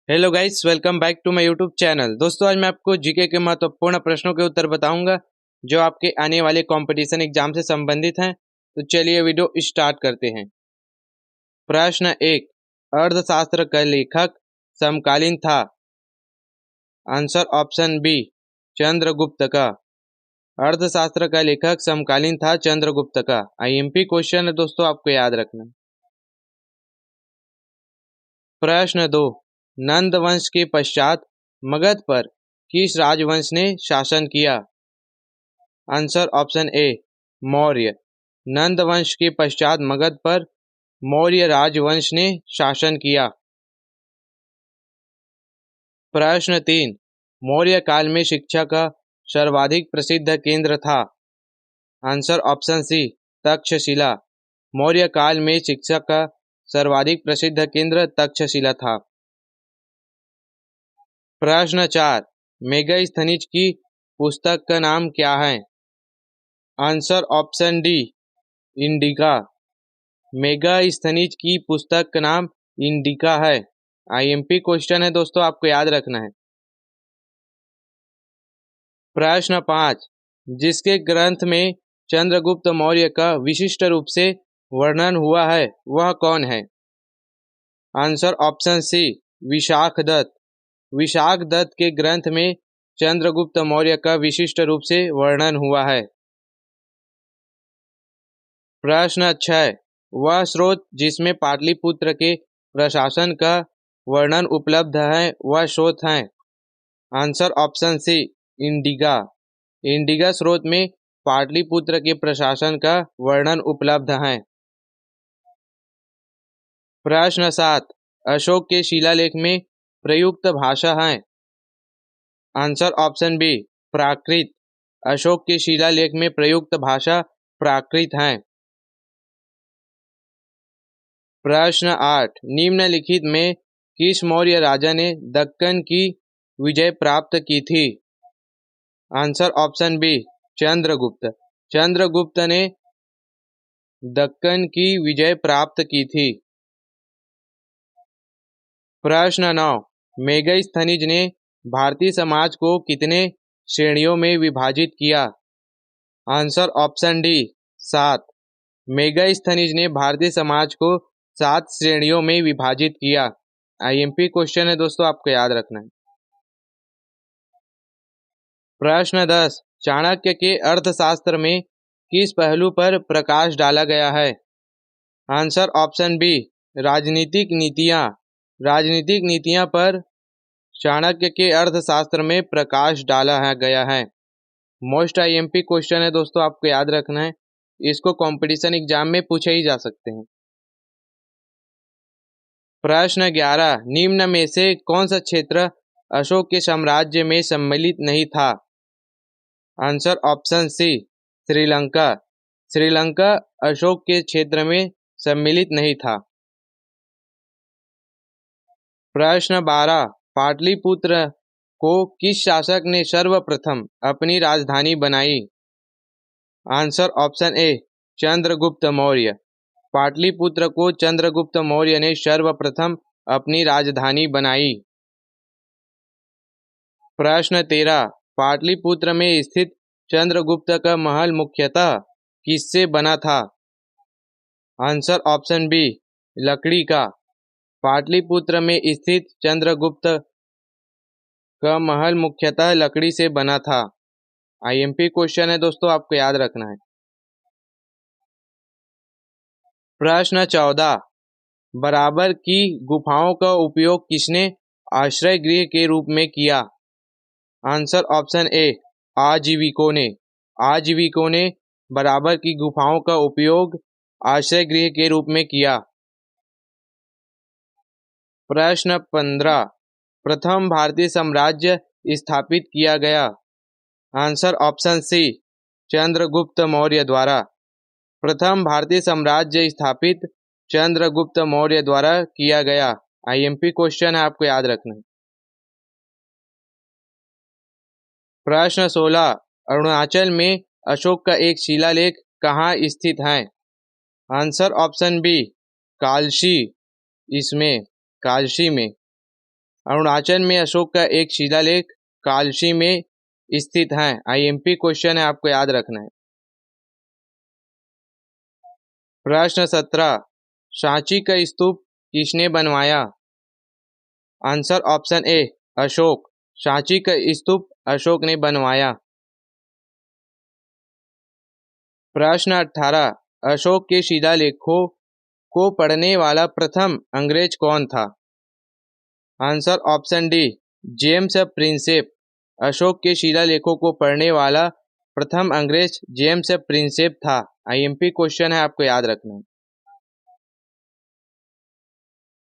Hello guys, welcome back to my YouTube channel. दोस्तों, आज मैं आपको जीके के महत्वपूर्ण प्रश्नों के उत्तर बताऊंगा जो आपके आने वाले कंपटीशन एग्जाम से संबंधित हैं। तो चलिए वीडियो स्टार्ट करते हैं। प्रश्न 1। अर्थशास्त्र का लेखक समकालीन था। आंसर ऑप्शन बी, चंद्रगुप्त का। अर्थशास्त्र का लेखक समकालीन था चंद्रगुप्त का। आईएमपी क्वेश्चन है दोस्तों, आपको याद रखना। प्रश्न 2। नंद वंश के पश्चात मगध पर किस राजवंश ने शासन किया? Answer option A, Maurya. Nanda वंश के पश्चात मगध पर मौर्य राजवंश ने शासन किया। प्रश्न 3। मौर्य काल में शिक्षा का सर्वाधिक प्रसिद्ध केंद्र था। Answer option C, Takshashila. Maurya काल में शिक्षा का सर्वाधिक प्रसिद्ध केंद्र तक्षशिला था। प्रश्न 4। मेगास्थनीज की पुस्तक का नाम क्या है? Answer option D, indica. Megasthenes की पुस्तक का नाम इंडिका है। आईएमपी क्वेश्चन है दोस्तों, आपको याद रखना है। प्रश्न 5। जिसके ग्रंथ में चंद्रगुप्त मौर्य का विशिष्ट रूप से वर्णन हुआ है वह कौन है? Answer option C, Vishakhadatta. Vishakhadatta के ग्रंथ में चंद्रगुप्त मौर्य का विशिष्ट रूप से वर्णन हुआ है। प्रश्न 6। वह स्रोत जिसमें पाटलिपुत्र के प्रशासन का वर्णन उपलब्ध है वह स्रोत है? Answer option C, Indica. Indica स्रोत में पाटलिपुत्र के प्रशासन का वर्णन उपलब्ध है। प्रश्न 7। अशोक के शिलालेख में प्रयुक्त भाषा है? आंसर ऑप्शन बी, प्राकृत। अशोक के शिलालेख में प्रयुक्त भाषा प्राकृत है। प्रश्न 8। निम्नलिखित में किस मौर्य राजा ने दक्कन की विजय प्राप्त की थी? Answer option B, Chandragupta. Chandragupta ने दक्कन की विजय प्राप्त की थी। प्रश्न 9। मेगास्थनीज ने भारतीय समाज को कितने श्रेणियों में विभाजित किया? Answer option D, 7। मेगास्थनीज ने भारतीय समाज को 7 श्रेणियों में विभाजित किया। आईएमपी क्वेश्चन है दोस्तों, आपको याद रखना है। प्रश्न 10। चाणक्य के अर्थशास्त्र में किस पहलू पर प्रकाश डाला गया है? आंसर ऑप्शन बी, राजनीतिक नीतियां। राजनीतिक नीतियां पर चाणक्य के अर्थशास्त्र में प्रकाश डाला गया है। मोस्ट आईएमपी क्वेश्चन है दोस्तों, आपको याद रखना है। इसको कंपटीशन एग्जाम में पूछे ही जा सकते हैं। प्रश्न 11। निम्न में से कौन सा क्षेत्र अशोक के साम्राज्य में सम्मिलित नहीं था? Answer option C, Sri Lanka. Sri Lanka Ashoka के क्षेत्र में सम्मिलित नहीं था। प्रश्न 12। पाटलिपुत्र को किस शासक ने सर्वप्रथम अपनी राजधानी बनाई? आंसर ऑप्शन ए, चंद्रगुप्त मौर्य। पाटलिपुत्र को चंद्रगुप्त मौर्य ने सर्वप्रथम अपनी राजधानी बनाई। प्रश्न 13। पाटलिपुत्र में स्थित चंद्रगुप्त का महल मुख्यतः किससे बना था? आंसर ऑप्शन बी, लकड़ी का। पाटलिपुत्र में स्थित चंद्रगुप्त का महल मुख्यतः लकड़ी से बना था। आईएमपी क्वेश्चन है दोस्तों, आपको याद रखना है। प्रश्न 14। बराबर की गुफाओं का उपयोग किसने आश्रय गृह के रूप में किया? आंसर ऑप्शन ए, आजीविकों ने। आजीविकों ने बराबर की गुफाओं का उपयोग आश्रय गृह के रूप में किया। प्रश्न 15। प्रथम भारतीय साम्राज्य स्थापित किया गया? Answer option C, Chandragupta Maurya द्वारा। प्रथम भारतीय साम्राज्य स्थापित चंद्रगुप्त मौर्य द्वारा किया गया। आईएमपी क्वेश्चन है, आपको याद रखना है। प्रश्न 16। अरुणाचल में अशोक का एक शिलालेख कहाँ स्थित है? Answer option B, Kalsi. इसमें कालशी में। अरुणाचल में अशोक का एक शिलालेख कालसी में स्थित है। आईएमपी क्वेश्चन है, आपको याद रखना है। प्रश्न 17, सांची का स्तूप किसने बनवाया? आंसर ऑप्शन ए अशोक। सांची का स्तूप अशोक ने बनवाया। प्रश्न 18, अशोक के शिलालेखों को पढ़ने वाला प्रथम अंग्रेज कौन था? Answer option D James Prinsep. Ashok के शिलालेखों को पढ़ने वाला प्रथम अंग्रेज जेम्स प्रिंसेप था। आईएमपी क्वेश्चन है, आपको याद रखना है।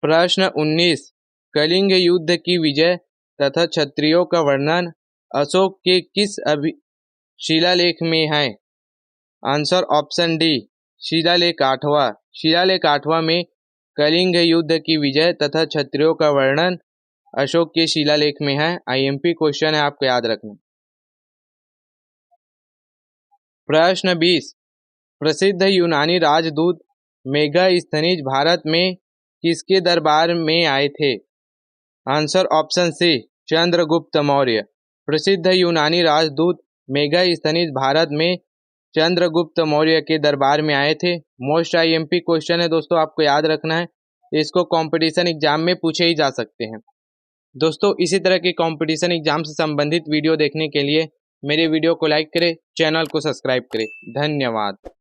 प्रश्न 19, कलिंग युद्ध की विजय तथा क्षत्रियों का वर्णन अशोक के किस शिलालेख में है? आंसर ऑप्शन डी शिलालेख 8वां। शिलालेख 8वां में कलिंग युद्ध की विजय तथा क्षत्रियों का वर्णन अशोक के शिलालेख में है। आईएमपी क्वेश्चन है, आपको याद रखना। प्रश्न 20, प्रसिद्ध यूनानी राजदूत मेगास्थनीज भारत में किसके दरबार में आए थे? Answer option C Chandragupta Maurya. प्रसिद्ध यूनानी राजदूत मेगास्थनीज भारत में चंद्रगुप्त मौर्य के दरबार में आए थे। मोस्ट आईएमपी क्वेश्चन है दोस्तों, आपको याद रखना है। इसको कंपटीशन एग्जाम में पूछे ही जा सकते हैं। दोस्तों, इसी तरह के कंपटीशन एग्जाम से संबंधित वीडियो देखने के लिए मेरे वीडियो को लाइक करें, चैनल को सब्सक्राइब करें। धन्यवाद।